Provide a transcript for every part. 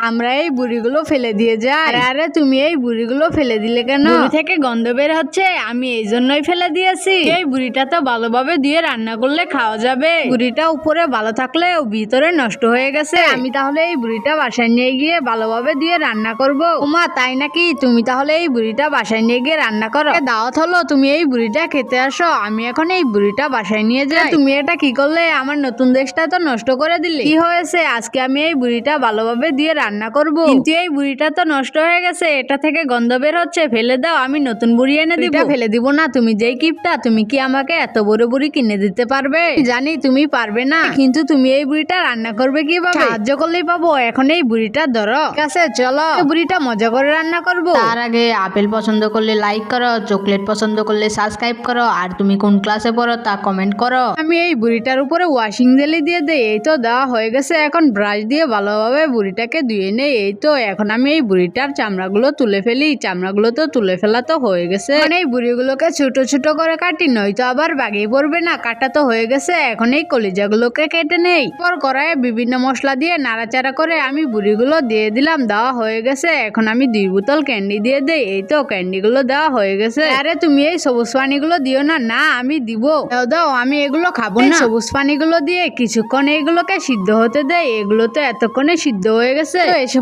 আমরা এই বুড়িগুলো ফেলে দিয়ে যাই। আরে তুমি এই বুড়িগুলো ফেলে দিলে কেন? বুড়ি থেকে গন্ধ বের হচ্ছে, আমি এই জন্যই ফেলে দিয়েছি। এই বুড়িটা তো ভালোভাবে দিয়ে রান্না করলে খাওয়া যাবে। বুড়িটা উপরে ভালো থাকলে ও ভিতরে নষ্ট হয়ে গেছে। আমি তাহলে এই বুড়িটা বাসায় নিয়ে গিয়ে ভালোভাবে দিয়ে রান্না করব। ওমা তাই নাকি? তুমি তাহলে এই বুড়িটা বাসায় নিয়ে গিয়ে রান্না করো। দাওয়াত হলো, তুমি এই বুড়িটা খেতে আসো। আমি এখন এই বুড়িটা বাসায় নিয়ে যাই। তুমি এটা কি করলে? আমার নতুন দেশটা তো নষ্ট করে দিলে। কি হয়েছে? আজকে আমি এই বুড়িটা ভালোভাবে দিয়ে রান্না করব, কিন্তু এই বুড়িটা তো নষ্ট হয়ে গেছে। এটা থেকে গন্ধ বের হচ্ছে, ফেলে দাও। আমি নতুন বুড়ি এনে দিব। ফেলে দিব না। তুমি যেই কিপটা, তুমি কি আমাকে এত বড় বুড়ি কিনে দিতে পারবে? জানি তুমি পারবে না, কিন্তু তুমি এই বুড়িটা রান্না করবে কিভাবে? সাহায্য করলেই পাবো। এখন এই বুড়িটা ধরো। ঠিক আছে, চলো বুড়িটা মজা করে রান্না করব। তার আগে আপেল পছন্দ করলে লাইক করো, চকলেট পছন্দ করলে সাবস্ক্রাইব করো, আর তুমি কোন ক্লাসে পড়ো তা কমেন্ট করো। আমি এই বুড়িটার উপরে ওয়াশিং জেলি দিয়ে দেই। এই তো দেওয়া হয়ে গেছে। এখন ব্রাশ দিয়ে ভালোভাবে বুড়িটাকে ধুয়ে নেই। এই তো এখন আমি এই বুড়িটার চামড়াগুলো তুলে ফেলি। চামড়াগুলো তো তুলে ফেলা তো হয়ে গেছে। এখন এই বুড়িগুলোকে ছোট ছোট করে কাটি, নয়তো আবার বাগিয়ে পড়বে না। কাটা তো হয়ে গেছে। এখন এই কলিজাগুলোকে কেটে নেই। পর কড়াইয়ে বিভিন্ন মশলা দিয়ে নাড়াচাড়া করে আমি বুড়িগুলো দিয়ে দিলাম। দেওয়া হয়ে গেছে। এখন আমি 2 বোতল ক্যান্ডি দিয়ে দেই। এই তো ক্যান্ডিগুলো দেওয়া হয়ে গেছে। আরে তুমি এই সবুজ পানিগুলো দিও না। না আমি দিব। দাও দাও, আমি এগুলো খাবো না। সবুজ পানিগুলো দিয়ে কিছুক্ষণ এগুলোকে সিদ্ধ হতে দেয়। এগুলো তো এতক্ষণে সিদ্ধ হয়ে গেছে। তো এসে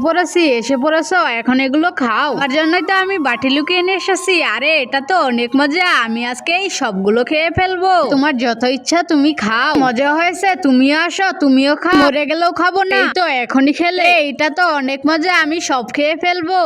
পড়েছো, এখন এগুলো খাও। তার জন্যই তো আমি বাটি লুকিয়ে নিয়ে এসেছি। আরে এটা তো অনেক মজা। আমি আজকে এই সবগুলো খেয়ে ফেলবো। তোমার যত ইচ্ছা তুমি খাও। মজা হয়েছে, তুমিও আসো, তুমিও খাও। মরে গেলেও খাবো না। এই তো এখনই খেলে। এটা তো অনেক মজা, আমি সব খেয়ে ফেলবো।